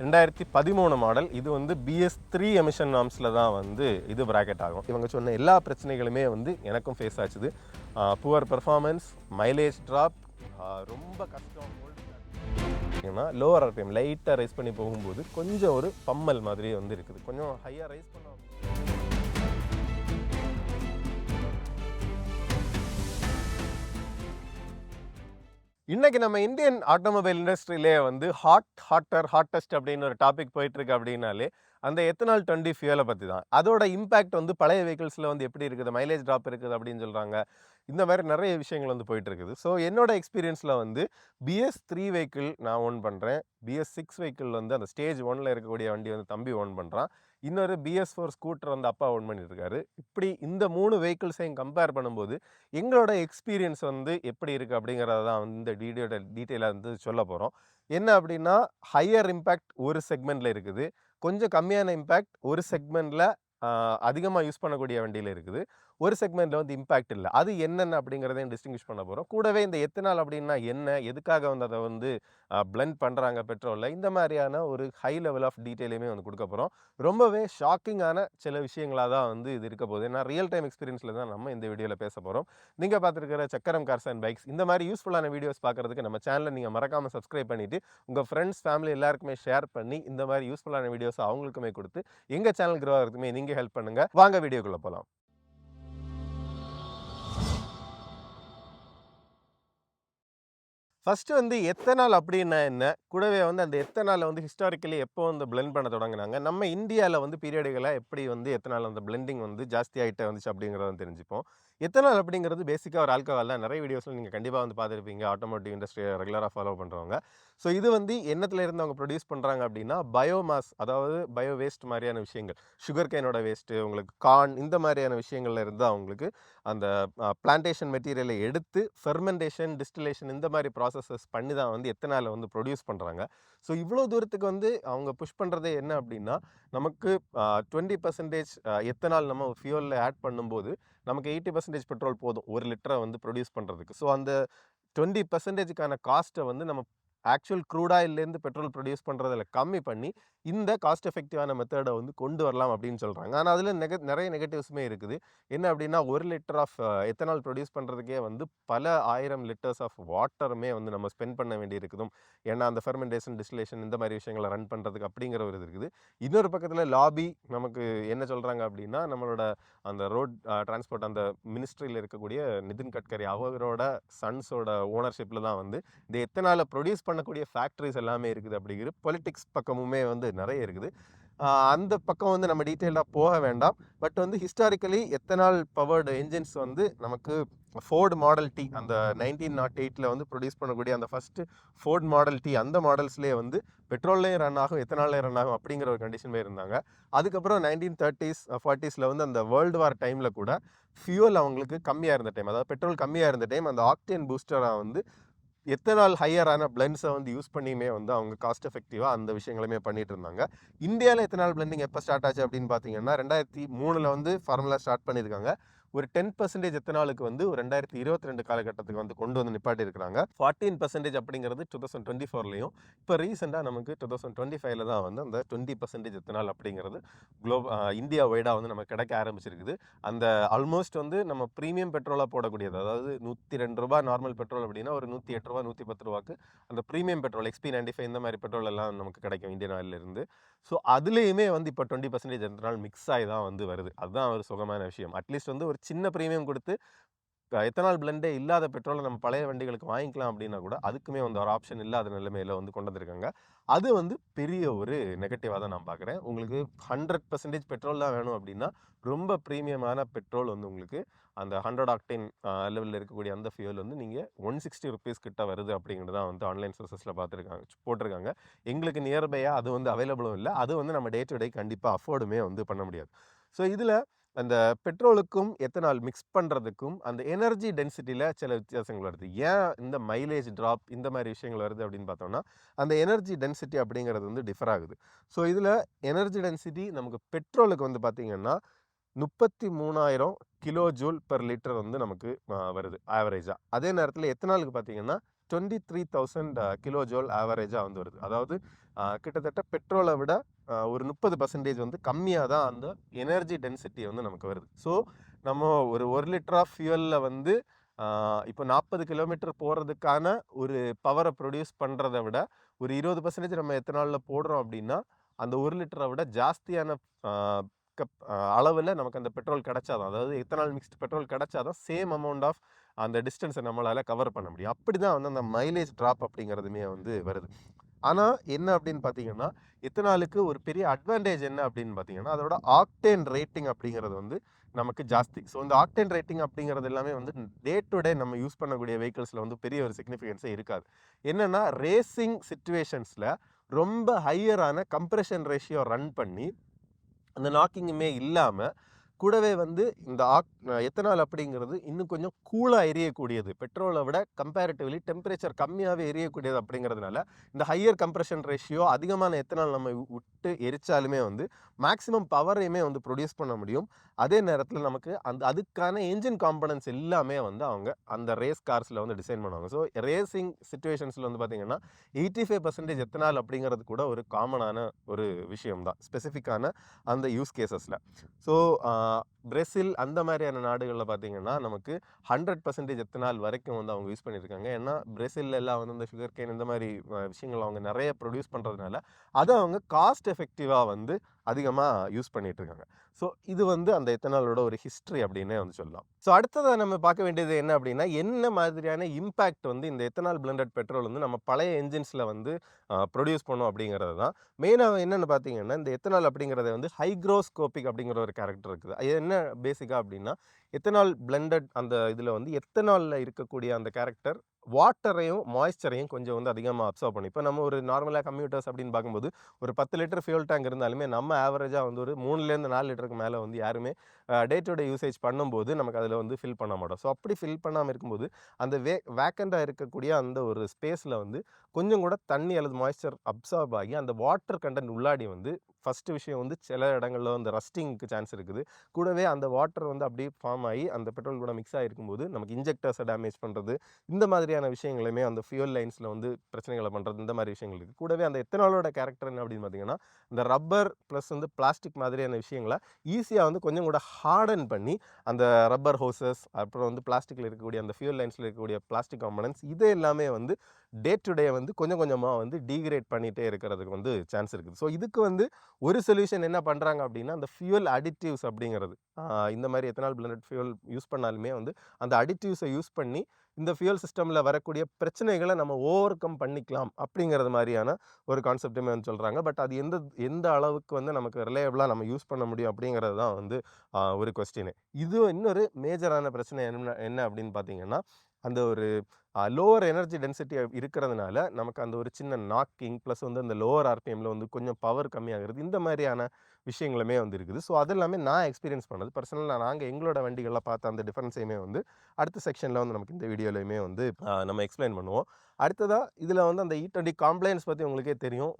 2013 model. இது வந்து BS3 emission நார்ம்ஸில் தான் வந்து இது பிராக்கெட் ஆகும். இவங்க சொன்ன எல்லா பிரச்சனைகளுமே வந்து எனக்கும் ஃபேஸ் ஆச்சுது. புவர் பெர்ஃபார்மன்ஸ், மைலேஜ் ட்ராப், ரொம்ப கஷ்டம். ஏன்னா லோவர் ஆர்பிஎம் லைட்டாக ரைஸ் பண்ணி போகும்போது கொஞ்சம் ஒரு பம்மல் மாதிரி வந்து இருக்குது. கொஞ்சம் ஹையாக ரைஸ் பண்ண இன்னைக்கு நம்ம இந்தியன் ஆட்டோமொபைல் இண்டஸ்ட்ரியிலே வந்து ஹாட்டஸ்ட் அப்படின்னு ஒரு டாபிக் போயிட்டு இருக்கு அப்படின்னாலே அந்த எத்தனால் 20 ஃபியூலை பற்றி தான். அதோட இம்பாக்ட் வந்து பழைய வெஹிக்கிள்ஸில் வந்து எப்படி இருக்குது, மைலேஜ் ட்ராப் இருக்குது அப்படின்னு சொல்கிறாங்க. இந்த மாதிரி நிறைய விஷயங்கள் வந்து போயிட்டு இருக்குது. ஸோ என்னோட எக்ஸ்பீரியன்ஸில் வந்து BS3 வெஹிக்கிள் நான் ஓன் பண்ணுறேன். BS6 வெஹிக்கிள் வந்து அந்த ஸ்டேஜ் 1ல் இருக்கக்கூடிய வண்டி வந்து தம்பி ஓன் பண்ணுறான். இன்னொரு BS4 ஸ்கூட்டர் வந்து அப்பா ஓன் பண்ணிட்டு இருக்காரு. இப்படி இந்த 3 வெஹிக்கிள்ஸையும் கம்பேர் பண்ணும்போது எங்களோட எக்ஸ்பீரியன்ஸ் வந்து எப்படி இருக்குது அப்படிங்கிறத தான் வந்து இந்த டீட்டெயிலாக வந்து சொல்ல போகிறோம். என்ன அப்படின்னா, ஹையர் இம்பேக்ட் ஒரு செக்மெண்ட்டில் இருக்குது, கொஞ்சம் கம்மியான இம்பேக்ட் ஒரு செக்மெண்ட்டில் அதிகமாக யூஸ் பண்ணக்கூடிய வண்டியில் இருக்குது, ஒரு செக்மெண்ட்டில் வந்து இம்பேக்ட் இல்லை. அது என்னென்ன அப்படிங்கிறதையும் டிஸ்டிங்விஷ் பண்ண போகிறோம். கூடவே இந்த எத்தனால் அப்படின்னா என்ன, எதுக்காக வந்து அதை வந்து பிளெண்ட் பண்ணுறாங்க பெட்ரோலில், இந்த மாதிரியான ஒரு ஹை லெவல் ஆஃப் டீட்டெயிலுமே வந்து கொடுக்க போகிறோம். ரொம்பவே ஷாக்கிங்கான சில விஷயங்களாக தான் வந்து இது இருக்க போகுது. ஏன்னா ரியல் டைம் எக்ஸ்பீரியன்ஸில் தான் நம்ம இந்த வீடியோவில் பேச போகிறோம். நீங்கள் பார்த்துருக்கிற சக்கரம் கார்ஸ் அண்ட் பைக்ஸ் இந்த மாதிரி யூஸ்ஃபுல்லான வீடியோஸ் பார்க்குறதுக்கு நம்ம சேனலை நீங்கள் மறக்காமல் சப்ஸ்கிரைப் பண்ணிவிட்டு உங்கள் ஃப்ரெண்ட்ஸ் ஃபேமிலி எல்லாருக்குமே ஷேர் பண்ணி இந்த மாதிரி யூஸ்ஃபுல்லான வீடியோஸ் அவங்களுக்குமே கொடுத்து எங்கள் சேனல் க்ரோ ஆகிறதுக்குமே நீங்கள் ஹெல்ப் பண்ணுங்கள். வாங்க வீடியோக்குள்ளே போகலாம். ஃபஸ்ட்டு வந்து எத்தனால் அப்படின்னா என்ன, கூடவே வந்து அந்த எத்தனால் வந்து ஹிஸ்டாரிக்கலி எப்போ வந்து பிளெண்ட் பண்ண தொடங்கினாங்க, நம்ம இந்தியாவில் வந்து பீரியடுகளாக எப்படி வந்து எத்தனால் அந்த பிளெண்டிங் வந்து ஜாஸ்தி ஆகிட்டே வந்துச்சு அப்படிங்கிறத தெரிஞ்சுப்போம். எத்தனால் அப்படிங்கிறது பேசிக்காக ஒரு ஆல்கஹால் தான். நிறைய வீடியோஸில் நீங்கள் கண்டிப்பாக வந்து பார்த்துருப்பீங்க, ஆட்டோமோட்டிவ் இண்டஸ்ட்ரியை ரெகுலராக ஃபாலோ பண்ணுறவங்க. ஸோ இது வந்து என்னத்துல இருந்து அவங்க ப்ரொடியூஸ் பண்ணுறாங்க அப்படின்னா, பயோமாஸ், அதாவது பயோ வேஸ்ட் மாதிரியான விஷயங்கள், சுகர் கேனோட வேஸ்ட்டு, உங்களுக்கு கார்ன், இந்த மாதிரியான விஷயங்கள்ல இருந்து அவங்களுக்கு அந்த பிளான்டேஷன் மெட்டீரியலை எடுத்து ஃபெர்மெண்டேஷன், டிஸ்டிலேஷன் இந்த மாதிரி ப்ராசஸஸ் பண்ணி தான் வந்து எத்தனால் வந்து ப்ரொடியூஸ் பண்ணுறாங்க. ஸோ இவ்வளோ தூரத்துக்கு வந்து அவங்க புஷ் பண்ணுறதே என்ன அப்படின்னா, நமக்கு 20% எத்தனால் நம்ம ஃபியூலில் ஆட் பண்ணும்போது நமக்கு 80% பெட்ரோல் போதும் 1 லிட்டரை வந்து ப்ரொடியூஸ் பண்ணுறதுக்கு. ஸோ அந்த 20%க்கான காஸ்ட்டை வந்து நம்ம ஆக்சுவல் க்ரூட் ஆயில்லேருந்து பெட்ரோல் ப்ரொடியூஸ் பண்ணுறதில் கம்மி பண்ணி இந்த காஸ்ட் எஃபெக்டிவான மெத்தடை வந்து கொண்டு வரலாம் அப்படின்னு சொல்கிறாங்க. ஆனால் அதில் நிறைய நெகட்டிவ்ஸுமே இருக்குது. என்ன அப்படின்னா, 1 லிட்டர் ஆஃப் எத்தனால் ப்ரொடியூஸ் பண்ணுறதுக்கே வந்து பல 1000 லிட்டர்ஸ் ஆஃப் வாட்டருமே வந்து நம்ம ஸ்பெண்ட் பண்ண வேண்டி இருக்குதும். ஏன்னா அந்த ஃபெர்மெண்டேஷன், டிஸ்டிலேஷன் இந்த மாதிரி விஷயங்களை ரன் பண்ணுறதுக்கு அப்படிங்கிற ஒரு இது இருக்குது. இன்னொரு பக்கத்தில் லாபி நமக்கு என்ன சொல்கிறாங்க அப்படின்னா, நம்மளோட அந்த ரோட் டிரான்ஸ்போர்ட் அந்த மினிஸ்ட்ரியில் இருக்கக்கூடிய நிதின் கட்கரி அவரோட சன்ஸோட ஓனர்ஷிப்பில் தான் வந்து இந்த எத்தனால ப்ரொடியூஸ் பண்ணக்கூடிய ஃபேக்ட்ரிஸ் எல்லாமே இருக்குது. அப்படிங்கிற பொலிட்டிக்ஸ் பக்கமுமே வந்து நிறைய இருக்குது. அந்த பக்கம் வந்து நம்ம டீட்டெயிலாக போக வேண்டாம். பட் வந்து ஹிஸ்டாரிக்கலி எத்தனால் பவர்டு என்ஜின்ஸ் வந்து நமக்கு ஃபோர்டு மாடல் டி அந்த 1908 வந்து ப்ரொடியூஸ் பண்ணக்கூடிய அந்த ஃபஸ்ட்டு ஃபோர்ட் மாடல் டி அந்த மாடல்ஸ்லேயே வந்து பெட்ரோல்லையும் ரன் ஆகும், எத்தனால்லையும் ரன் ஆகும் அப்படிங்கிற ஒரு கண்டிஷன்லேயே இருந்தாங்க. அதுக்கப்புறம் 1930s 40s வந்து அந்த வேர்ல்டு வார் டைமில் கூட ஃபியூல் அவங்களுக்கு கம்மியாக இருந்த டைம், அதாவது பெட்ரோல் கம்மியாக இருந்த டைம், அந்த ஆக்டேன் பூஸ்டராக வந்து எத்தனால் ஹையரான பிளெண்ட்ஸை வந்து யூஸ் பண்ணியுமே வந்து அவங்க காஸ்ட் எஃபெக்டிவாக அந்த விஷயங்களுமே பண்ணிட்டு இருந்தாங்க. இந்தியாவில் எத்தனால் பிளெண்டிங் எப்போ ஸ்டார்ட் ஆச்சு அப்படின்னு பார்த்தீங்கன்னா, 2003 வந்து ஃபார்முலா ஸ்டார்ட் பண்ணியிருக்காங்க. ஒரு 10% எத்தனாலுக்கு வந்து ஒரு 2022 காலகட்டத்துக்கு வந்து கொண்டு வந்து நிப்பாட்டி இருக்கிறாங்க. 14% அப்படிங்கிறது 2024லையும், இப்போ ரீசெண்டாக நமக்கு 2025 தான் வந்து அந்த 20% எத்தனால் அப்படிங்கிறது இந்தியா வைடாக வந்து நமக்கு கிடைக்க ஆரம்பிச்சிருக்குது. அந்த ஆல்மோஸ்ட் வந்து நம்ம ப்ரீமியம் பெட்ரோலாக போடக்கூடியது, அதாவது 102 ரூபா நார்மல் பெட்ரோல் அப்படின்னா ஒரு 108 ரூபா 110 ரூபாய்க்கு அந்த ப்ரீமியம் பெட்ரோல் XP95 இந்த மாதிரி பெட்ரோல் எல்லாம் நமக்கு கிடைக்கும் இந்தியன் ஆயிலிருந்து. ஸோ அதுலேயுமே வந்து இப்போ 20% எத்தனால் மிக்ஸ் ஆகி தான் வந்து வருது. அதுதான் ஒரு சுகமான விஷயம். அட்லீஸ்ட் வந்து ஒரு சின்ன ப்ரீமியம் கொடுத்து எத்தனால் பிளெண்டே இல்லாத பெட்ரோலை நம்ம பழைய வண்டிகளுக்கு வாங்கிக்கலாம் அப்படின்னா கூட அதுக்குமே வந்து ஒரு ஆப்ஷன் இல்லாத நிலைமையில் வந்து கொண்டு வந்திருக்காங்க. அது வந்து பெரிய ஒரு நெகட்டிவாக தான் நான் பார்க்குறேன். உங்களுக்கு 100% பெட்ரோல் தான் வேணும் அப்படின்னா ரொம்ப ப்ரீமியமான பெட்ரோல் வந்து உங்களுக்கு அந்த 100 ஆக்டேன் லெவலில் இருக்கக்கூடிய அந்த ஃபியூல் வந்து நீங்கள் 160 ருபீஸ் கிட்ட வருது அப்படிங்கிறது தான் வந்து ஆன்லைன் சோர்சஸில் போட்டிருக்காங்க. எங்களுக்கு நியர்பையாக அது வந்து அவைலபிளும் இல்லை. அது வந்து நம்ம டே டு டே கண்டிப்பாக அஃபோர்டுமே வந்து பண்ண முடியாது. ஸோ இதில் அந்த பெட்ரோலுக்கும் எத்தனால் மிக்ஸ் பண்ணுறதுக்கும் அந்த எனர்ஜி டென்சிட்டியில் சில வித்தியாசங்கள் வருது. ஏன் இந்த மைலேஜ் ட்ராப் இந்த மாதிரி விஷயங்கள் வருது அப்படின்னு பார்த்தோம்னா, அந்த எனர்ஜி டென்சிட்டி அப்படிங்கிறது வந்து டிஃபர் ஆகுது. ஸோ இதில் எனர்ஜி டென்சிட்டி நமக்கு பெட்ரோலுக்கு வந்து பார்த்திங்கன்னா 33,000 கிலோ ஜூல் பெர் லிட்டர் வந்து நமக்கு வருது ஆவரேஜாக. அதே நேரத்தில் எத்தனாலுக்கு பார்த்திங்கன்னா 23,000 கிலோ ஜோல் ஆவரேஜாக வந்து வருது. அதாவது கிட்டத்தட்ட பெட்ரோலை விட ஒரு 30% வந்து கம்மியாக தான் அந்த எனர்ஜி டென்சிட்டி வந்து நமக்கு வருது. ஸோ நம்ம ஒரு லிட்டர் ஆஃப் ஃபியூவலில் வந்து இப்போ 40 கிலோமீட்டர் போகிறதுக்கான ஒரு பவரை ப்ரொடியூஸ் பண்ணுறதை விட ஒரு 20% நம்ம எத்தனாலில் போடுறோம் அப்படின்னா அந்த 1 லிட்டரை விட ஜாஸ்தியான அளவில் நமக்கு அந்த பெட்ரோல் கிடைச்சாதான், அதாவது எத்தனால் மிக்ஸ்டு பெட்ரோல் கிடைச்சாதான் சேம் அமௌண்ட் ஆஃப் அந்த டிஸ்டன்ஸை நம்மளால் கவர் பண்ண முடியும். அப்படி தான் வந்து அந்த மைலேஜ் ட்ராப் அப்படிங்கிறதுமே வந்து வருது. ஆனால் என்ன அப்படின்னு பார்த்தீங்கன்னா எத்தனாலுக்கு ஒரு பெரிய அட்வான்டேஜ் என்ன அப்படின்னு பார்த்தீங்கன்னா அதோட ஆக்டேன் ரேட்டிங் அப்படிங்கிறது வந்து நமக்கு ஜாஸ்தி. ஸோ இந்த ஆக்டேன் ரேட்டிங் அப்படிங்கிறது எல்லாமே வந்து டே டு டே நம்ம யூஸ் பண்ணக்கூடிய வெஹிக்கிள்ஸில் வந்து பெரிய ஒரு சிக்னிஃபிகன்ஸே இருக்காது. என்னென்னா ரேசிங் சிச்சுவேஷன்ஸில் ரொம்ப ஹையரான கம்ப்ரெஷன் ரேஷியோ ரன் பண்ணி அந்த நாக்கிங்குமே இல்லாமல் கூடவே வந்து இந்த எத்தனால் அப்படிங்கிறது இன்னும் கொஞ்சம் கூலாக எரியக்கூடியது, பெட்ரோலை விட கம்பேரிட்டிவ்லி டெம்பரேச்சர் கம்மியாகவே எரியக்கூடியது. அப்படிங்கிறதுனால இந்த ஹையர் கம்ப்ரெஷன் ரேஷியோ அதிகமான எத்தனால் நம்ம விட்டு எரிச்சாலுமே வந்து மேக்ஸிமம் பவரையுமே வந்து ப்ரொடியூஸ் பண்ண முடியும். அதே நேரத்தில் நமக்கு அதுக்கான என்ஜின் காம்பனன்ட்ஸ் எல்லாமே வந்து அவங்க அந்த ரேஸ் கார்ஸில் வந்து டிசைன் பண்ணுவாங்க. ஸோ ரேசிங் சிச்சுவேஷன்ஸில் வந்து பார்த்திங்கன்னா 85% எத்தனால் அப்படிங்கிறது கூட ஒரு காமனான ஒரு விஷயம் தான் ஸ்பெசிஃபிக்கான அந்த யூஸ் கேசஸில். ஸோ பிரேசில் அந்த மாதிரியான நாடுகளில் பார்த்திங்கன்னா நமக்கு 100% எத்தனால் வரைக்கும் வந்து அவங்க யூஸ் பண்ணியிருக்காங்க. ஏன்னா பிரேசில் எல்லாம் வந்து இந்த சுகர் கேன் இந்த மாதிரி விஷயங்கள் அவங்க நிறைய ப்ரொடியூஸ் பண்ணுறதுனால அதை அவங்க காஸ்ட் எஃபெக்டிவாக வந்து அதிகமாக யூஸ் பண்ணிட்டு இருக்காங்க. ஸோ இது வந்து அந்த எத்தனாலோட ஒரு ஹிஸ்ட்ரி அப்படின்னே வந்து சொல்லலாம். ஸோ அடுத்ததாக நம்ம பார்க்க வேண்டியது என்ன அப்படின்னா என்ன மாதிரியான இம்பேக்ட் வந்து இந்த எத்தனால் பிளெண்டட் பெட்ரோல் வந்து நம்ம பழைய என்ஜின்ஸில் வந்து ப்ரொடியூஸ் பண்ணோம் அப்படிங்கிறது தான். மெயினாக என்னென்னு பார்த்தீங்கன்னா இந்த எத்தனால் அப்படிங்கிறத வந்து ஹைக்ரோஸ்கோபிக் அப்படிங்கிற ஒரு கேரக்டர் இருக்குது. அது என்ன பேசிக்காக அப்படின்னா எத்தனால் பிளெண்டட் அந்த இதில் வந்து எத்தனாலில் இருக்கக்கூடிய அந்த கேரக்டர் வாட்டரையும் மாய்ஸ்சரையும் கொஞ்சம் வந்து அதிகமாக அப்சர்வ் பண்ணி, இப்போ நம்ம ஒரு நார்மலாக கம்யூட்டர்ஸ் அப்படின்னு பார்க்கும்போது ஒரு 10 லிட்டர் ஃபியூல் டேங்க் இருந்தாலுமே நம்ம ஆவரேஜாக வந்து ஒரு 3லேருந்து 4 லிட்டருக்கு மேலே வந்து யாருமே டே டு டே யூசேஜ் பண்ணும்போது நமக்கு அதில் வந்து ஃபில் பண்ண மாட்டோம். ஸோ அப்படி ஃபில் பண்ணாமல் இருக்கும்போது அந்த வேக்கண்டாக இருக்கக்கூடிய அந்த ஒரு ஸ்பேஸில் வந்து கொஞ்சம் கூட தண்ணி அல்லது மாய்ஸ்சர் அப்சார்ப் ஆகி அந்த வாட்டர் கண்டென்ட் உள்ளாடி வந்து ஃபஸ்ட்டு விஷயம் வந்து சில இடங்களில் வந்து ரஸ்டிங்க்கு சான்ஸ் இருக்குது. கூடவே அந்த வாட்டர் வந்து அப்படியே ஃபார்ம் ஆகி அந்த பெட்ரோல் கூட மிக்ஸ் ஆகிருக்கும்போது நமக்கு இன்ஜெக்டர்ஸை டேமேஜ் பண்ணுறது, இந்த மாதிரியான விஷயங்களுமே அந்த ஃபியூல் லைன்ஸில் வந்து பிரச்சனைகளை பண்ணுறது, இந்த மாதிரி விஷயங்கள் இருக்குது. கூடவே அந்த எத்தனாலோட கேரக்டர் என்ன அப்படின்னு பார்த்தீங்கன்னா இந்த ரப்பர் ப்ளஸ் வந்து பிளாஸ்டிக் மாதிரியான விஷயங்களை ஈஸியாக வந்து கொஞ்சம் கூட ஹார்டன் பண்ணி அந்த ரப்பர் ஹோசஸ் அப்புறம் வந்து பிளாஸ்டிக்கில் இருக்கக்கூடிய அந்த ஃபியூல் லைன்ஸில் இருக்கக்கூடிய பிளாஸ்டிக் காம்பனன்ட்ஸ் இது எல்லாமே வந்து டே டு டே வந்து கொஞ்சம் கொஞ்சமாக வந்து டீக்ரேட் பண்ணிகிட்டே இருக்கிறதுக்கு வந்து சான்ஸ் இருக்குது. ஸோ இதுக்கு வந்து ஒரு சொல்யூஷன் என்ன பண்ணுறாங்க அப்படின்னா அந்த ஃபியூல் அடிட்டிவ்ஸ் அப்படிங்கிறது இந்த மாதிரி எத்தனால் பிளெண்டட் ஃபியூல் யூஸ் பண்ணாலுமே வந்து அந்த அடிட்டிவ்ஸை யூஸ் பண்ணி இந்த ஃபியூல் சிஸ்டமில் வரக்கூடிய பிரச்சனைகளை நம்ம ஓவர் கம் பண்ணிக்கலாம் அப்படிங்கிறது மாதிரியான ஒரு கான்செப்டுமே வந்து சொல்கிறாங்க. பட் அது எந்த அளவுக்கு வந்து நமக்கு ரிலையபிளாக நம்ம யூஸ் பண்ண முடியும் அப்படிங்கிறது தான் வந்து ஒரு கொஸ்டின். இது இன்னொரு மேஜரான பிரச்சனை என்ன அப்படின்னு பார்த்தீங்கன்னா அந்த ஒரு லோவர் எனர்ஜி டென்சிட்டி இருக்கிறதுனால நமக்கு அந்த ஒரு சின்ன நாக்கிங் ப்ளஸ் வந்து அந்த லோவர் ஆர்பிஎம்மில் வந்து கொஞ்சம் பவர் கம்மியாகிறது, இந்த மாதிரியான விஷயங்களுமே வந்து இருக்குது. ஸோ அது எல்லாமே நான் எக்ஸ்பீரியன்ஸ் பண்ணது பர்சனலாக. நாங்கள் எங்களோட வண்டிகளில் பார்த்த அந்த டிஃப்ரென்ஸையுமே வந்து அடுத்த செக்ஷனில் வந்து நமக்கு இந்த வீடியோலையுமே வந்து நம்ம எக்ஸ்பிளைன் பண்ணுவோம். அடுத்ததாக இதில் வந்து அந்த E20 காம்ப்ளைன்ஸ் பற்றி உங்களுக்கே தெரியும்.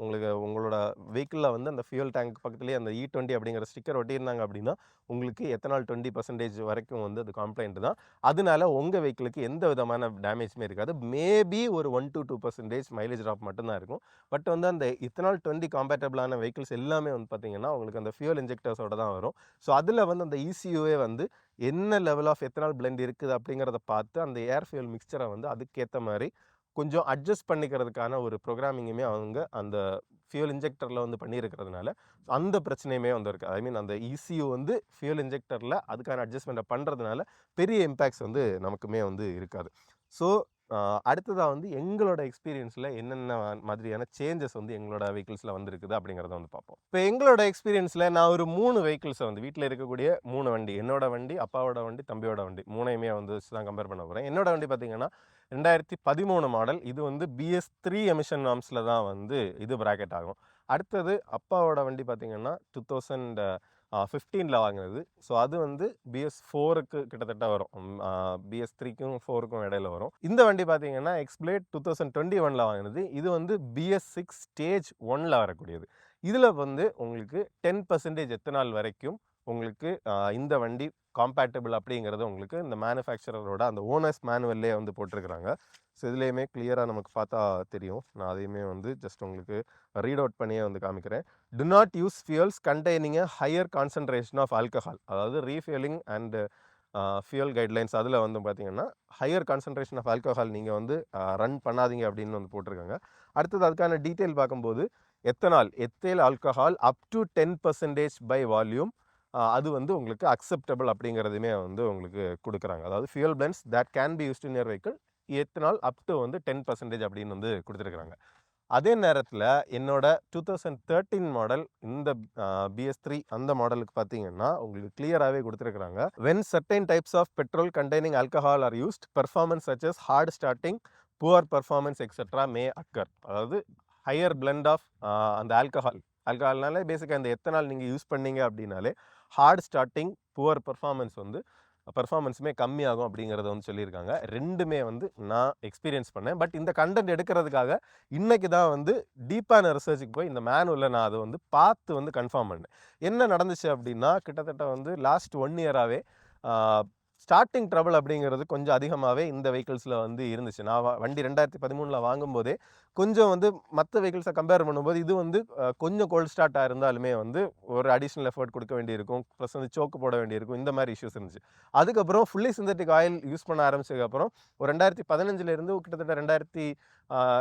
உங்களோட வெஹிக்கிளில் வந்து அந்த ஃபியூல் டேங்க் பக்கத்துலேயே அந்த E20 அப்படிங்கிற ஸ்டிக்கர் ஒட்டியிருந்தாங்க அப்படின்னா உங்களுக்கு எத்தனால் 20% வரைக்கும் வந்து அது காம்ப்ளைண்ட் தான். அதனால உங்கள் வெஹிக்கிளுக்கு எந்த விதமான டேமேஜுமே இருக்காது. மேபி ஒரு 1 to 2% மைலேஜ் ட்ராப் மட்டும்தான் இருக்கும். பட் வந்து அந்த எத்தனால் 20 காம்பேட்டபிளான வெஹிக்கிள்ஸ் எல்லாமே வந்து பார்த்திங்கன்னா உங்களுக்கு அந்த ஃபியூல் இன்ஜெக்டர்ஸோட தான் வரும். ஸோ அதில் வந்து அந்த ECUவே வந்து என்ன லெவல் ஆஃப் எத்தனால் பிளெண்ட் இருக்குது அப்படிங்கிறத பார்த்து அந்த ஏர் ஃபியூல் மிக்சரை வந்து அதுக்கேற்ற மாதிரி கொஞ்சம் அட்ஜஸ்ட் பண்ணிக்கிறதுக்கான ஒரு ப்ரோக்ராமிங்குமே அவங்க அந்த ஃபியூல் இன்ஜெக்டரில் வந்து பண்ணியிருக்கிறதுனால அந்த பிரச்சனையுமே வந்து இருக்குது. ஐ மீன் அந்த ECU வந்து ஃபியூல் இன்ஜெக்டரில் அதுக்கான அட்ஜஸ்ட்மெண்ட்டை பண்ணுறதுனால பெரிய இம்பேக்ட்ஸ் வந்து நமக்குமே வந்து இருக்காது. ஸோ அடுத்ததாக வந்து எங்களோட எக்ஸ்பீரியன்ஸில் என்னென்ன மாதிரியான சேஞ்சஸ் வந்து எங்களோட வெஹிக்கிள்ஸில் வந்துருக்குது அப்படிங்கிறத வந்து பார்ப்போம். இப்போ எங்களோட எக்ஸ்பீரியன்ஸில் நான் ஒரு 3 வெஹிக்கிள்ஸை வந்து வீட்டில் இருக்கக்கூடிய 3 வண்டி, என்னோட வண்டி, அப்பாவோட வண்டி, தம்பியோட வண்டி, 3யுமே வந்து வச்சு தான் கம்பேர் பண்ண போகிறேன். என்னோட வண்டி பார்த்திங்கன்னா 2013 மாடல். இது வந்து BS3 எமிஷன் நார்ம்ஸில் தான் வந்து இது ப்ராக்கெட் ஆகும். அடுத்தது அப்பாவோட வண்டி பார்த்திங்கன்னா 2015 வாங்கினது. ஸோ அது வந்து BS4க்கு கிட்டத்தட்ட வரும். BS3க்கும் 4க்கும் இடையில வரும். இந்த வண்டி பார்த்தீங்கன்னா எக்ஸ்பிளேட் 2021 வாங்கினது. இது வந்து BS6 ஸ்டேஜ் 1 வரக்கூடியது. இதில் வந்து உங்களுக்கு 10% எத்தனால் வரைக்கும் உங்களுக்கு இந்த வண்டி காம்பேட்டபிள் அப்படிங்கிறது உங்களுக்கு இந்த மேனுஃபேக்சரரோட அந்த ஓனர்ஸ் மேனுவல்லே வந்து போட்டிருக்கிறாங்க. ஸோ இதுலேயுமே கிளியராக நமக்கு பார்த்தா தெரியும். நான் அதையுமே வந்து ஜஸ்ட் உங்களுக்கு ரீட் அவுட் பண்ணியே வந்து காமிக்கிறேன். Do not use fuels containing a higher concentration of alcohol. அதாவது ரீஃபியூலிங் அண்ட் ஃபியூல் கைட்லைன்ஸ் அதில் வந்து பார்த்தீங்கன்னா ஹையர் கான்சன்ட்ரேஷன் ஆஃப் ஆல்கஹால் நீங்கள் வந்து ரன் பண்ணாதீங்க அப்படின்னு வந்து போட்டிருக்காங்க. அடுத்தது அதுக்கான டீட்டெயில் பார்க்கும்போது ethyl alcohol up to 10% by volume அது வந்து உங்களுக்கு அக்செப்டபிள் அப்படிங்கிறதுமே வந்து உங்களுக்கு கொடுக்குறாங்க. அதாவது fuel blends that can be used in your vehicle ethanol up to வந்து 10% அப்படின்னு வந்து கொடுத்துருக்குறாங்க. அதே நேரத்தில் என்னோட 2013 மாடல் இந்த BS3 அந்த மாடலுக்கு பார்த்தீங்கன்னா உங்களுக்கு கிளியராகவே கொடுத்துருக்குறாங்க. When certain types of petrol containing alcohol are used performance such as hard starting poor performance etcetera may occur. அதாவது ஹையர் பிளெண்ட் ஆஃப் அந்த ஆல்கஹால்னாலே பேசிக்காக இந்த எத்தனால் நீங்கள் யூஸ் பண்ணீங்க அப்படின்னாலே ஹார்ட் ஸ்டார்டிங் புவர் பெர்ஃபார்மன்ஸுமே கம்மியாகும் அப்படிங்கிறத வந்து சொல்லியிருக்காங்க. ரெண்டுமே வந்து நான் எக்ஸ்பீரியன்ஸ் பண்ணேன். பட் இந்த கண்டென்ட் எடுக்கிறதுக்காக இன்றைக்கி தான் வந்து டீப்பான ரிசர்ச்சுக்கு போய் இந்த மேனுவலில் நான் அதை வந்து பார்த்து வந்து கன்ஃபார்ம் பண்ணேன். என்ன நடந்துச்சு அப்படின்னா கிட்டத்தட்ட வந்து லாஸ்ட் 1 இயராகவே ஸ்டார்டிங் ட்ரபிள் அப்படிங்கிறது கொஞ்சம் அதிகமாகவே இந்த வெஹிக்கிள்ஸில் வந்து இருந்துச்சு. நான் வண்டி 2013 வாங்கும்போதே கொஞ்சம் வந்து மற்ற வெஹிக்கிள்ஸை கம்பேர் பண்ணும்போது இது வந்து கொஞ்சம் கோல்டு ஸ்டார்ட்டாக இருந்தாலுமே வந்து ஒரு அடிஷ்னல் எஃபர்ட் கொடுக்க வேண்டியிருக்கும், ப்ளஸ் வந்து சோக்கு போட வேண்டியிருக்கும், இந்த மாதிரி இஷ்யூஸ் இருந்துச்சு. அதுக்கப்புறம் ஃபுல்லி சிந்தட்டிக் ஆயில் யூஸ் பண்ண ஆரம்பிச்சதுக்கப்புறம் ஒரு 2015 கிட்டத்தட்ட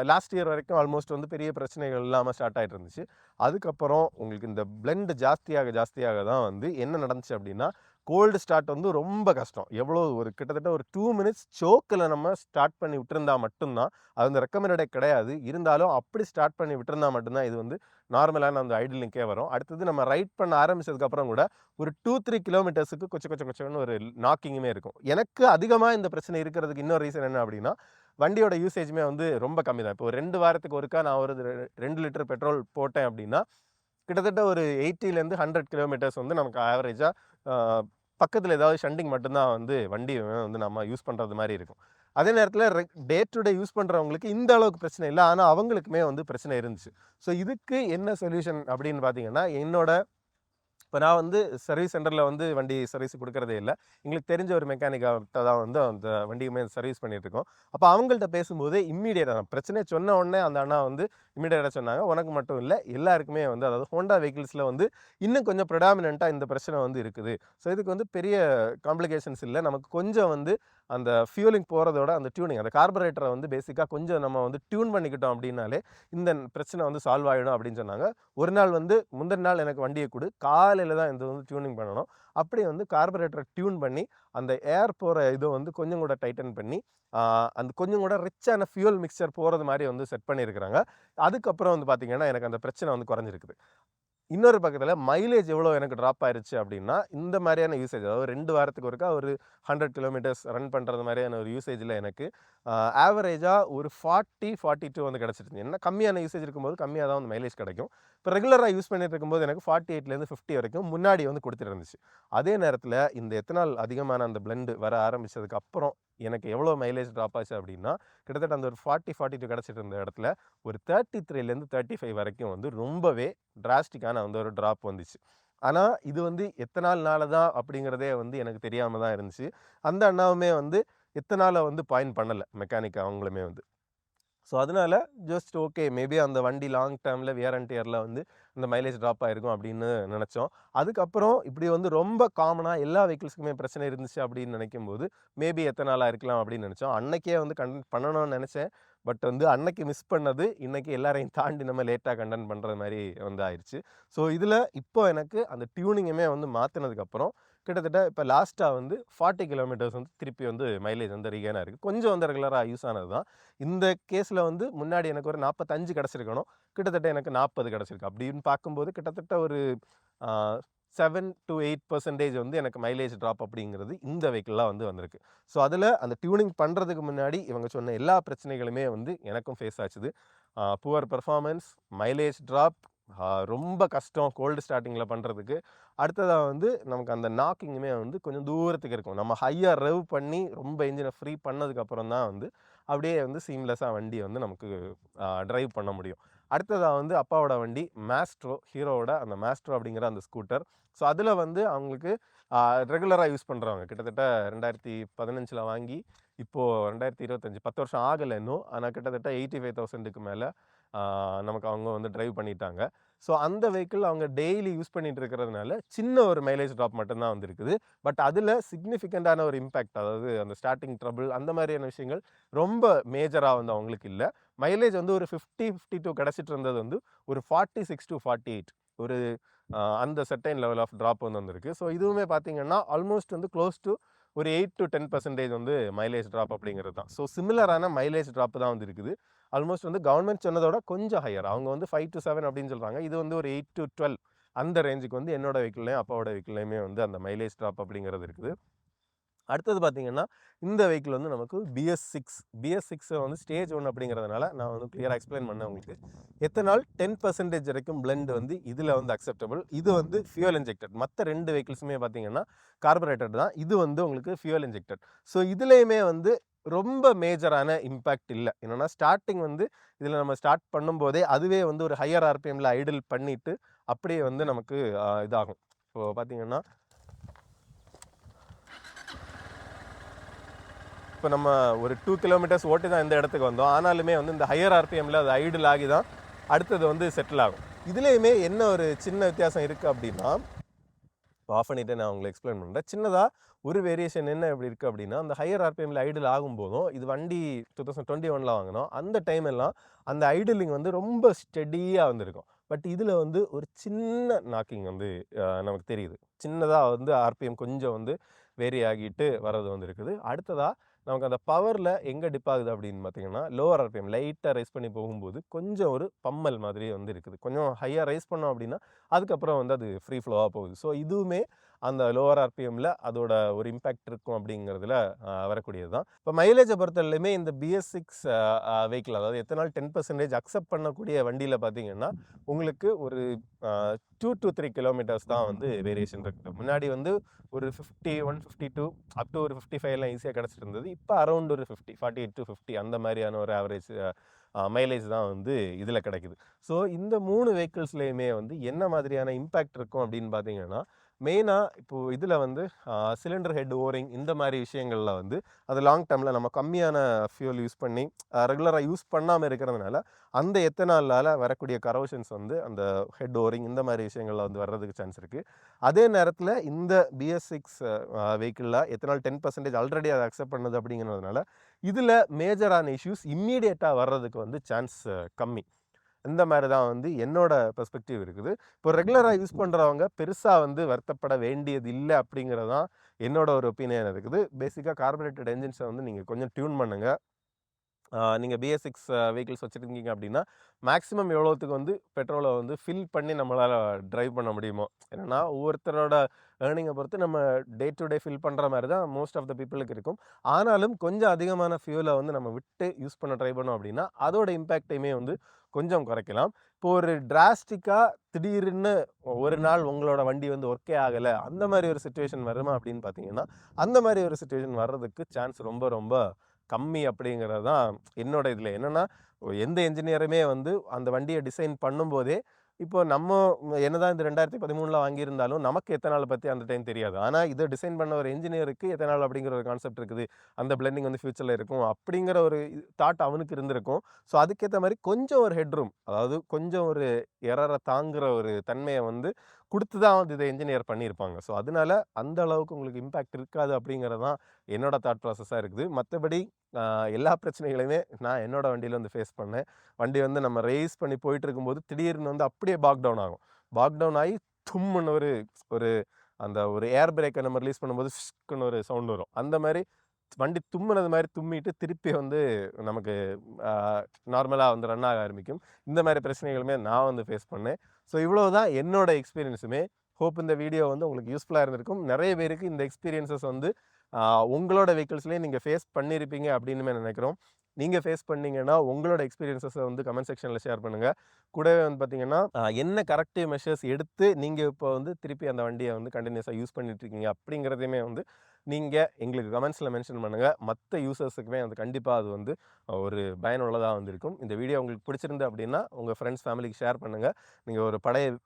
லாஸ்ட் இயர் வரைக்கும் ஆல்மோஸ்ட் வந்து பெரிய பிரச்சனைகள் இல்லாமல் ஸ்டார்ட் ஆகிட்டு இருந்துச்சு. அதுக்கப்புறம் உங்களுக்கு இந்த பிளெண்ட் ஜாஸ்தியாக தான் வந்து என்ன நடந்துச்சு அப்படின்னா கோல்டு ஸ்டார்ட் வந்து ரொம்ப கஷ்டம். எவ்வளோ கிட்டத்தட்ட ஒரு 2 மினிட்ஸ் சோக்கில் நம்ம ஸ்டார்ட் பண்ணி விட்டுருந்தா மட்டும்தான், அது வந்து ரெக்கமெண்டடே கிடையாது. இருந்தாலும் அப்படி ஸ்டார்ட் பண்ணி விட்டுருந்தா மட்டும்தான் இது வந்து நார்மலான அந்த ஐடிலிங்கே வரும். அடுத்தது நம்ம ரைட் பண்ண ஆரம்பிச்சதுக்கப்புறம் கூட ஒரு 2-3 கிலோமீட்டர்ஸுக்கு கொச்சன்னு ஒரு நாக்கிங்குமே இருக்கும். எனக்கு அதிகமாக இந்த பிரச்சனை இருக்கிறதுக்கு இன்னொரு ரீசன் என்ன அப்படின்னா வண்டியோட யூசேஜுமே வந்து ரொம்ப கம்மி தான். இப்போ 2 வாரத்துக்கு ஒருக்கா நான் ஒரு 2 லிட்டர் பெட்ரோல் போட்டேன் அப்படின்னா கிட்டத்தட்ட ஒரு 80 to 100 கிலோமீட்டர்ஸ் வந்து நமக்கு ஆவரேஜாக பக்கத்தில் ஏதாவது ஷண்டிங் மட்டும்தான் வந்து வண்டி வந்து நம்ம யூஸ் பண்ணுறது மாதிரி இருக்கும். அதே நேரத்தில் டே டு டே யூஸ் பண்ணுறவங்களுக்கு இந்த அளவுக்கு பிரச்சனை இல்லை, ஆனால் அவங்களுக்குமே வந்து பிரச்சனை இருந்துச்சு. ஸோ இதுக்கு என்ன சொல்யூஷன் அப்படின்னு பார்த்தீங்கன்னா இப்போ நான் வந்து சர்வீஸ் சென்டரில் வந்து வண்டி சர்வீஸ் கொடுக்குறதே இல்லை. எங்களுக்கு தெரிஞ்ச ஒரு மெக்கானிக்கிட்ட தான் வந்து அந்த வண்டியுமே சர்வீஸ் பண்ணிகிட்ருக்கோம். அப்போ அவங்கள்ட்ட பேசும்போது இம்மீடியட்டாக பிரச்சனையை சொன்ன உடனே அந்த அண்ணா வந்து இம்மீடியட்டாக சொன்னாங்க, உனக்கு மட்டும் இல்லை எல்லாருக்குமே வந்து அதாவது ஹோண்டா வெஹிக்கிள்ஸில் வந்து இன்னும் கொஞ்சம் ப்ரிடாமினண்ட்டாக இந்த பிரச்சனை வந்து இருக்குது. ஸோ இதுக்கு வந்து பெரிய காம்ப்ளிகேஷன்ஸ் இல்லை, நமக்கு கொஞ்சம் வந்து அந்த ஃபியூலிங் போகிறதோட அந்த டியூனிங் அந்த கார்பரேட்டரை வந்து பேசிக்காக கொஞ்சம் நம்ம வந்து டியூன் பண்ணிக்கிட்டோம் அப்படின்னாலே இந்த பிரச்சனை வந்து சால்வ் ஆகிடும் அப்படின்னு சொன்னாங்க. ஒரு நாள் வந்து முந்தின நாள் எனக்கு வண்டியை கொடு, காலையில் தான் இது வந்து டியூனிங் பண்ணணும். அப்படி வந்து கார்பரேட்டரை டியூன் பண்ணி அந்த ஏர் போகிற இதை வந்து கொஞ்சம் கூட டைட்டன் பண்ணி அந்த கொஞ்சம் கூட ரிச்சான ஃபியூல் மிக்சர் போகிறது மாதிரி வந்து செட் பண்ணியிருக்கிறாங்க. அதுக்கப்புறம் வந்து பார்த்திங்கன்னா எனக்கு அந்த பிரச்சனை வந்து குறைஞ்சிருக்குது. இன்னொரு பக்கத்தில் மைலேஜ் எவ்வளோ எனக்கு ட்ராப் ஆயிடுச்சு அப்படின்னா இந்த மாதிரியான யூசேஜ் அதாவது 2 வாரத்துக்கு ஒருக்கா ஒரு 100 கிலோமீட்டர்ஸ் ரன் பண்ணுறது மாதிரியான ஒரு யூசேஜில் எனக்கு ஆவரேஜாக ஒரு 40-42 வந்து கிடச்சிருச்சு. என்ன கம்மியான யூசேஜ் இருக்கும்போது கம்மியாக தான் வந்து மைலேஜ் கிடைக்கும். இப்போ ரெகுலராக யூஸ் பண்ணிட்டு இருக்கும்போது எனக்கு 48 to 50 வரைக்கும் முன்னாடி வந்து கொடுத்துட்டு இருந்துச்சு. அதே நேரத்தில் இந்த எத்தனால் அதிகமான அந்த பிளெண்டு வர ஆரம்பித்ததுக்கு அப்புறம் எனக்கு எவ்வளோ மைலேஜ் ட்ராப் ஆச்சு அப்படின்னா கிட்டத்தட்ட அந்த ஒரு 40-42 கிடச்சிட்டு இருந்த இடத்துல ஒரு 33 to 35 வரைக்கும் வந்து ரொம்பவே டிராஸ்டிக்கான வந்து ஒரு ட்ராப் வந்துச்சு. ஆனால் இது வந்து எத்தனால்னால தான் அப்படிங்கிறதே வந்து எனக்கு தெரியாமல் தான் இருந்துச்சு. அந்த அண்ணாவுமே வந்து எத்தனால வந்து பாயிண்ட் பண்ணலை மெக்கானிக் அவங்களுமே வந்து. ஸோ அதனால ஜஸ்ட் ஓகே மேபி அந்த வண்டி லாங் டேர்மில் வியர் அண்ட் டியரில் வந்து இந்த மைலேஜ் ட்ராப் ஆகிருக்கும் அப்படின்னு நினச்சோம். அதுக்கப்புறம் இப்படி வந்து ரொம்ப காமனாக எல்லா வெஹிக்கிள்ஸுக்குமே பிரச்சனை இருந்துச்சு அப்படின்னு நினைக்கும்போது மேபி எத்தனாலாக இருக்கலாம் அப்படின்னு நினச்சோம். அன்னைக்கே வந்து கண்டென்ட் பண்ணணும்னு நினச்சேன். பட் வந்து அன்னைக்கு மிஸ் பண்ணது இன்றைக்கி எல்லாரையும் தாண்டி நம்ம லேட்டாக கண்டென்ட் பண்ணுறது மாதிரி வந்து ஆயிடுச்சு. ஸோ இதில் இப்போ எனக்கு அந்த டியூனிங்குமே வந்து மாற்றினதுக்கப்புறம் கிட்டத்தட்ட இப்போ லாஸ்ட்டாக வந்து 40 கிலோமீட்டர்ஸ் வந்து திருப்பி வந்து மைலேஜ் வந்து ரீகெயினாக இருக்குது. கொஞ்சம் வந்து ரெகுலராக யூஸ் ஆனது தான். இந்த கேஸில் வந்து முன்னாடி எனக்கு ஒரு 45 கிடச்சிருக்கணும், கிட்டத்தட்ட எனக்கு 40 கிடச்சிருக்கு. அப்படின்னு பார்க்கும்போது கிட்டத்தட்ட ஒரு 7 to 8% வந்து எனக்கு மைலேஜ் ட்ராப் அப்படிங்கிறது இந்த வெஹிக்கிளாக வந்து வந்திருக்கு. ஸோ அதில் அந்த டியூனிங் பண்ணுறதுக்கு முன்னாடி இவங்க சொன்ன எல்லா பிரச்சனைகளுமே வந்து எனக்கும் ஃபேஸ் ஆச்சுது. புவர் பெர்ஃபார்மன்ஸ், மைலேஜ் ட்ராப், ரொம்ப கஷ்டம் கோல்டு ஸ்டார்டிங்கில் பண்ணுறதுக்கு. அடுத்ததாக வந்து நமக்கு அந்த நாக்கிங்குமே வந்து கொஞ்சம் தூரத்துக்கு இருக்கும். நம்ம ஹையாக ரெவ் பண்ணி ரொம்ப இன்ஜினை ஃப்ரீ பண்ணதுக்கப்புறம் தான் வந்து அப்படியே வந்து சீம்லெஸ்ஸாக வண்டியை வந்து நமக்கு ட்ரைவ் பண்ண முடியும். அடுத்ததா வந்து அப்பாவோட வண்டி மேஸ்ட்ரோ, ஹீரோவோட அந்த மேஸ்ட்ரோ அப்படிங்கிற அந்த ஸ்கூட்டர். ஸோ அதில வந்து அவங்களுக்கு ரெகுலரா யூஸ் பண்றவங்க. கிட்டத்தட்ட 2015ல வாங்கி, இப்போ 2025 10 வருஷம் ஆகல இன்னும். ஆனா கிட்டத்தட்ட 85,000க்கு மேல நமக்கு அவங்க வந்து டிரைவ் பண்ணிட்டாங்க. ஸோ அந்த வெஹிக்கிள் அவங்க டெய்லி யூஸ் பண்ணிட்டு இருக்கிறதுனால, சின்ன ஒரு மைலேஜ் ட்ராப் மட்டும் தான் வந்திருக்குது. பட் அதில சிக்னிஃபிகன்ட்டான ஒரு இம்பாக்ட், அதாவது அந்த ஸ்டார்ட்டிங் ட்ரபிள் அந்த மாதிரியான விஷயங்கள் ரொம்ப மேஜரா வந்து அவங்களுக்கு இல்ல. மைலேஜ் வந்து ஒரு 50, 52 கிடைச்சிட்டு இருந்தது வந்து ஒரு 46 to 48 ஒரு அந்த சர்டைன் லெவல் ஆஃப் ட்ராப் வந்து வந்திருக்கு. ஸோ இதுவுமே பார்த்தீங்கன்னா, ஆல்மோஸ்ட் வந்து க்ளோஸ் டூ ஒரு 8 to 10% வந்து மைலேஜ் ட்ராப் அப்படிங்கிறது தான். ஸோ சிமிலரான மைலேஜ் ட்ராப் தான் வந்து இருக்குது. ஆல்மோஸ்ட் வந்து கவர்ன்மெண்ட் சொன்னதோட கொஞ்சம் ஹையர். அவங்க வந்து 5 to 7 அப்படின்னு சொல்றாங்க. இது வந்து ஒரு 8 to 12 அந்த ரேஞ்சுக்கு வந்து என்னோட வெஹிக்கிள்லயும், அப்பாவோட வெஹிக்கிள்லயுமே வந்து அந்த மைலேஜ் ட்ராப் அப்படிங்கிறது இருக்குது. அடுத்தது பார்த்தீங்கன்னா, இந்த வெஹிக்கிள் வந்து நமக்கு BS6 வந்து ஸ்டேஜ் 1 அப்படிங்கிறதுனால நான் வந்து கிளியரா எக்ஸ்பிளைன் பண்ணேன் உங்களுக்கு. எத்தனால் 10% வரைக்கும் பிளெண்ட் வந்து இதில வந்து அக்செப்டபிள். இது வந்து ஃபியூயல் இன்ஜெக்டட். மத்த 2 வெஹிக்கிள்ஸுமே பார்த்தீங்கன்னா, கார்பரேட்டட் தான். இது வந்து உங்களுக்கு ஃபியூயல் இன்ஜெக்டட். ஸோ இதுலயுமே வந்து ரொம்ப மேஜரான இம்பாக்ட் இல்ல. என்னன்னா ஸ்டார்ட்டிங் வந்து இதில நம்ம ஸ்டார்ட் பண்ணும்போதே, அதுவே வந்து ஒரு ஹையர் ஆர்பிஎம்ல ஐடில் பண்ணிட்டு, அப்படியே வந்து நமக்கு இதாகும். இப்போ பார்த்தீங்கன்னா, இப்போ நம்ம ஒரு 2 கிலோமீட்டர்ஸ் ஓட்டி தான் இந்த இடத்துக்கு வந்தோம். ஆனாலுமே வந்து இந்த ஹையர் ஆர்பிஎம்ல அது ஐடில் ஆகி தான் அடுத்தது வந்து செட்டில் ஆகும். இதுலேயுமே என்ன ஒரு சின்ன வித்தியாசம் இருக்குது அப்படின்னா, ஆஃப் பண்ணிவிட்டு நான் உங்களுக்கு எக்ஸ்பிளைன் பண்ணுறேன். சின்னதாக ஒரு வேரியேஷன் என்ன எப்படி இருக்குது அப்படின்னா, அந்த ஹையர் ஆர்பிஎம்ல ஐடில் ஆகும்போதும், இது வண்டி 2021ல் வாங்கினோம். அந்த டைம் எல்லாம் அந்த ஐடிலிங் வந்து ரொம்ப ஸ்டெடியாக வந்துருக்கும். பட் இதில் வந்து ஒரு சின்ன நாக்கிங் வந்து நமக்கு தெரியுது. சின்னதாக வந்து ஆர்பிஎம் கொஞ்சம் வந்து வேரி ஆகிட்டு வர்றது வந்து இருக்குது. அடுத்ததாக நமக்கு அந்த பவரில் எங்கே டிப் ஆகுது அப்படின்னு பார்த்தீங்கன்னா, லோவர் ஆர்பிஎம் லைட்டாக ரைஸ் பண்ணி போகும்போது கொஞ்சம் ஒரு பம்மல் மாதிரி வந்து இருக்குது. கொஞ்சம் ஹையாக ரைஸ் பண்ணோம் அப்படின்னா, அதுக்கப்புறம் வந்து அது ஃப்ரீ ஃப்ளோவாக போகுது. ஸோ இதுவுமே அந்த லோவர் ஆர்பிஎம்ல அதோட ஒரு இம்பாக்ட் இருக்கும் அப்படிங்கிறதுல வரக்கூடியது தான். இப்போ மைலேஜை பொறுத்தவரையிலுமே இந்த BS6 வெஹிக்கிள், அதாவது எத்தனால் 10% அக்செப்ட் பண்ணக்கூடிய வண்டியில் பார்த்தீங்கன்னா, உங்களுக்கு ஒரு 2 to 3 கிலோமீட்டர்ஸ் தான் வந்து வேரியேஷன் இருக்குது. முன்னாடி வந்து ஒரு 51, 52 அப் டு ஒரு 55லாம் ஈஸியாக கிடச்சிட்டு இருந்தது. இப்போ அரௌண்ட் ஒரு 50, 48 to 50 அந்த மாதிரியான ஒரு ஆவரேஜ் மைலேஜ் தான் வந்து இதில் கிடைக்குது. ஸோ இந்த 3 வெஹிக்கிள்ஸ்லேயுமே வந்து என்ன மாதிரியான இம்பேக்ட் இருக்கும் அப்படின்னு பார்த்தீங்கன்னா, மெயினாக இப்போது இதில் வந்து சிலிண்டர் ஹெட் ஓரிங் இந்த மாதிரி விஷயங்களில் வந்து அது லாங் டேர்மில் நம்ம கம்மியான ஃபியூல் யூஸ் பண்ணி ரெகுலராக யூஸ் பண்ணாமல் இருக்கிறதுனால அந்த எத்தனாலால் வரக்கூடிய கரோஷன்ஸ் வந்து அந்த ஹெட் ஓரிங் இந்த மாதிரி விஷயங்களில் வந்து வர்றதுக்கு சான்ஸ் இருக்குது. அதே நேரத்தில் இந்த BS6 வெஹிக்கிளில் எத்தனால் 10% ஆல்ரெடி அதை அக்செப்ட் பண்ணுது அப்படிங்கிறதுனால இதில் மேஜரான இஷ்யூஸ் இம்மீடியட்டாக வர்றதுக்கு வந்து சான்ஸ் கம்மி. இந்த மாதிரி தான் வந்து என்னோட பெர்ஸ்பெக்டிவ் இருக்குது. இப்போ ரெகுலராக யூஸ் பண்ணுறவங்க பெருசாக வந்து வருத்தப்பட வேண்டியது இல்லை அப்படிங்கிறது தான் என்னோட ஒரு ஒப்பீனியன் இருக்குது. பேசிக்காக கார்பரேட்டட் என்ஜின்ஸை வந்து நீங்கள் கொஞ்சம் டியூன் பண்ணுங்கள். நீங்கள் BS6 வெஹிக்கிள்ஸ் வச்சுருக்கீங்க அப்படின்னா, மேக்ஸிமம் எவ்வளோத்துக்கு வந்து பெட்ரோலை வந்து ஃபில் பண்ணி நம்மளால் ட்ரைவ் பண்ண முடியுமோ. என்னென்னா ஒவ்வொருத்தரோட ஏர்னிங்கை பொறுத்து நம்ம டே டு டே ஃபில் பண்ணுற மாதிரி தான் மோஸ்ட் ஆஃப் த பீப்புளுக்கு இருக்கும். ஆனாலும் கொஞ்சம் அதிகமான ஃபியூலை வந்து நம்ம விட்டு யூஸ் பண்ண ட்ரை பண்ணோம் அப்படின்னா, அதோட இம்பேக்டையுமே வந்து கொஞ்சம் குறைக்கலாம். இப்போ ஒரு டிராஸ்டிக்காக திடீர்னு ஒரு நாள் உங்களோட வண்டி வந்து ஒர்க்கே ஆகலை, அந்த மாதிரி ஒரு சுச்சுவேஷன் வருமா அப்படின்னு பார்த்தீங்கன்னா, அந்த மாதிரி ஒரு சுச்சுவேஷன் வர்றதுக்கு சான்ஸ் ரொம்ப ரொம்ப கம்மி அப்படிங்கிறது தான் என்னோட இதில். என்னென்னா எந்த என்ஜினியருமே வந்து அந்த வண்டியை டிசைன் பண்ணும்போதே, இப்போ நம்ம என்னதான் இந்த 2013ல் வாங்கியிருந்தாலும் நமக்கு எத்தனால் பற்றி அந்த டைம் தெரியாது. ஆனால் இதை டிசைன் பண்ண ஒரு என்ஜினியருக்கு எத்தனால் அப்படிங்கிற ஒரு கான்செப்ட் இருக்குது. அந்த பிளெண்டிங் வந்து ஃபியூச்சரில் இருக்கும் அப்படிங்கிற ஒரு தாட் அவனுக்கு இருந்திருக்கும். ஸோ அதுக்கேற்ற மாதிரி கொஞ்சம் ஒரு ஹெட்ரூம், அதாவது கொஞ்சம் ஒரு எரரை தாங்குகிற ஒரு தன்மையை வந்து கொடுத்து தான் வந்து இதை என்ஜினியர் பண்ணியிருப்பாங்க. ஸோ அதனால அந்த அளவுக்கு உங்களுக்கு இம்பேக்ட் இருக்காது அப்படிங்கிறது தான் என்னோட தாட் ப்ராசஸாக இருக்குது. மற்றபடி எல்லா பிரச்சனைகளையுமே நான் என்னோட வண்டியில் வந்து ஃபேஸ் பண்ணேன். வண்டி வந்து நம்ம ரேஸ் பண்ணி போயிட்டு இருக்கும்போது திடீர்னு வந்து அப்படியே பாக் டவுன் ஆகும். பாக் டவுன் ஆகி தும்முன்னு ஒரு ஒரு அந்த ஒரு ஏர் பிரேக்கை நம்ம ரிலீஸ் பண்ணும்போது ஷ்க்குன்னு ஒரு சவுண்ட் வரும். அந்த மாதிரி வண்டி தும்முனது மாதிரி தும்மிட்டு திருப்பி வந்து நமக்கு நார்மலாக வந்து ரன் ஆக ஆரம்பிக்கும். இந்த மாதிரி பிரச்சனைகளுமே நான் வந்து ஃபேஸ் பண்ணேன். ஸோ இவ்வளோ தான் என்னோட எக்ஸ்பீரியன்ஸுமே. ஹோப் இந்த வீடியோ வந்து உங்களுக்கு யூஸ்ஃபுல்லாக இருந்திருக்கும். நிறைய பேருக்கு இந்த எக்ஸ்பீரியன்ஸஸ் வந்து உங்களோட வெஹிக்கிள்ஸ்லேயே நீங்கள் ஃபேஸ் பண்ணியிருப்பீங்க அப்படின்னுமே நினைக்கிறோம். நீங்கள் ஃபேஸ் பண்ணீங்கன்னா உங்களோட எக்ஸ்பீரியன்ஸஸை வந்து கமெண்ட் செக்ஷனில் ஷேர் பண்ணுங்கள். கூடவே வந்து பார்த்தீங்கன்னா என்ன கரெக்டிவ் மெஷர்ஸ் எடுத்து நீங்கள் இப்போ வந்து திருப்பி அந்த வண்டியை வந்து கண்டினியூஸாக யூஸ் பண்ணிட்டுருக்கீங்க அப்படிங்கிறதையுமே வந்து நீங்கள் எங்களுக்கு கமெண்ட்ஸில் மென்ஷன் பண்ணுங்கள். மற்ற யூசர்ஸுக்குமே வந்து கண்டிப்பாக அது வந்து ஒரு பயனுள்ளதாக வந்திருக்கும். இந்த வீடியோ உங்களுக்கு பிடிச்சிருந்து அப்படின்னா உங்கள் ஃப்ரெண்ட்ஸ் ஃபேமிலிக்கு ஷேர் பண்ணுங்கள். நீங்கள் ஒரு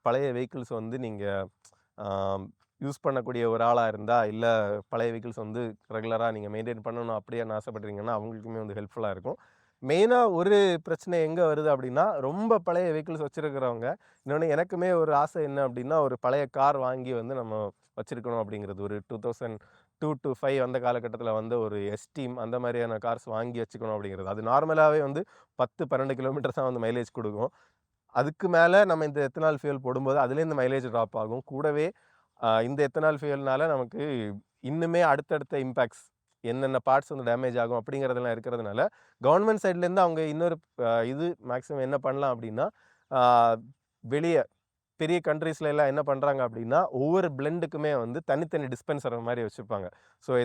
பழைய வெஹிக்கிள்ஸ் வந்து நீங்கள் யூஸ் பண்ணக்கூடிய ஒரு ஆளாக இருந்தால், இல்லை பழைய வெஹிக்கிள்ஸ் வந்து ரெகுலராக நீங்கள் மெயின்டைன் பண்ணணும் அப்படின்னு ஆசைப்பட்றீங்கன்னா அவங்களுக்குமே வந்து ஹெல்ப்ஃபுல்லாக இருக்கும். மெயினாக ஒரு பிரச்சனை எங்கே வருது அப்படின்னா, ரொம்ப பழைய வெஹிக்கிள்ஸ் வச்சுருக்கிறவங்க, இன்னொன்று எனக்குமே ஒரு ஆசை என்ன அப்படின்னா, ஒரு பழைய கார் வாங்கி வந்து நம்ம வச்சுருக்கணும் அப்படிங்கிறது. ஒரு 2002 to 5 அந்த காலகட்டத்தில் வந்து ஒரு எஸ்டீம் அந்த மாதிரியான கார்ஸ் வாங்கி வச்சுக்கணும் அப்படிங்கிறது. அது நார்மலாகவே வந்து 10-12 கிலோமீட்டர் தான் வந்து மைலேஜ் கொடுக்கும். அதுக்கு மேலே நம்ம இந்த எத்தனால் ஃபியூல் போடும்போது அதுலேருந்து மைலேஜ் ட்ராப் ஆகும். கூடவே இந்த எத்தனால் ஃபியூல்னால நமக்கு இன்னுமே அடுத்தடுத்த இம்பேக்ட்ஸ் என்னென்ன பார்ட்ஸ் வந்து டேமேஜ் ஆகும் அப்படிங்கிறதெல்லாம் இருக்கிறதுனால, கவர்மெண்ட் சைட்லேருந்து அவங்க இன்னொரு இது மேக்ஸிமம் என்ன பண்ணலாம் அப்படின்னா, வெளிய பெரிய கண்ட்ரீஸ்ல எல்லாம் என்ன பண்ணுறாங்க அப்படின்னா, ஒவ்வொரு பிளெண்டுக்குமே வந்து தனித்தனி டிஸ்பென்சர் மாதிரி வச்சுருப்பாங்க. ஸோ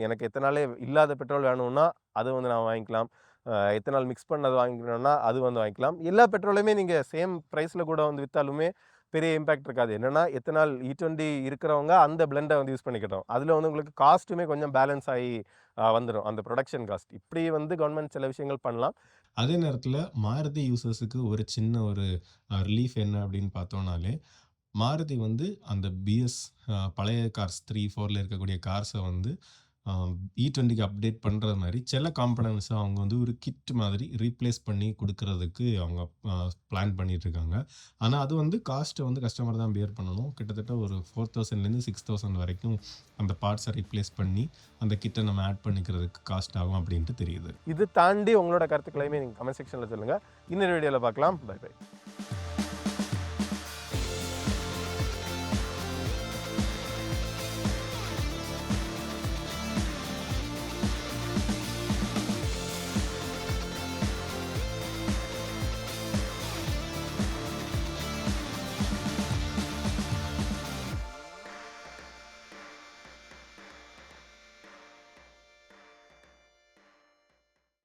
எனக்கு எத்தனாலே இல்லாத பெட்ரோல் வேணும்னா அதை வந்து நான் வாங்கிக்கலாம். எத்தனால் மிக்ஸ் பண்ணது வாங்கிக்கணும்னா அது வந்து வாங்கிக்கலாம். எல்லா பெட்ரோலுமே நீங்கள் சேம் ப்ரைஸில் கூட வந்து விற்றாலுமே பெரிய இம்பேக்ட் இருக்காது. என்னென்னா எத்தனால் E20 இருக்கிறவங்க அந்த பிளெண்டை வந்து யூஸ் பண்ணிக்கிட்டோம். அதில் வந்து உங்களுக்கு காஸ்ட்டுமே கொஞ்சம் பேலன்ஸ் ஆகி வந்துடும். அந்த ப்ரொடக்ஷன் காஸ்ட் இப்படி வந்து கவர்மெண்ட் சில விஷயங்கள் பண்ணலாம். அதே நேரத்தில் மாருதி யூசர்ஸுக்கு ஒரு சின்ன ஒரு ரிலீஃப் என்ன அப்படின்னு பார்த்தோம்னாலே, மாருதி வந்து அந்த பிஎஸ் பழைய கார்ஸ் 3, 4ல இருக்கக்கூடிய கார்ஸை வந்து E20க்கு அப்டேட் பண்ணுற மாதிரி சில காம்பனன்ட்ஸை அவங்க வந்து ஒரு கிட் மாதிரி ரீப்ளேஸ் பண்ணி கொடுக்கறதுக்கு அவங்க பிளான் பண்ணிகிட்ருக்காங்க. ஆனால் அது வந்து காஸ்ட்டை வந்து கஸ்டமர் தான் பேர் பண்ணணும். கிட்டத்தட்ட ஒரு 4000லேருந்து 6000 வரைக்கும் அந்த பார்ட்ஸை ரீப்ளேஸ் பண்ணி அந்த கிட்டை நம்ம ஆட் பண்ணிக்கிறதுக்கு காஸ்ட் ஆகும் அப்படின்ட்டு தெரியுது. இது தாண்டி உங்களோட கருத்துக்களையுமே நீங்கள் கமெண்ட் செக்ஷனில் சொல்லுங்கள். இன்னொரு வீடியோவில் பார்க்கலாம். Bye by.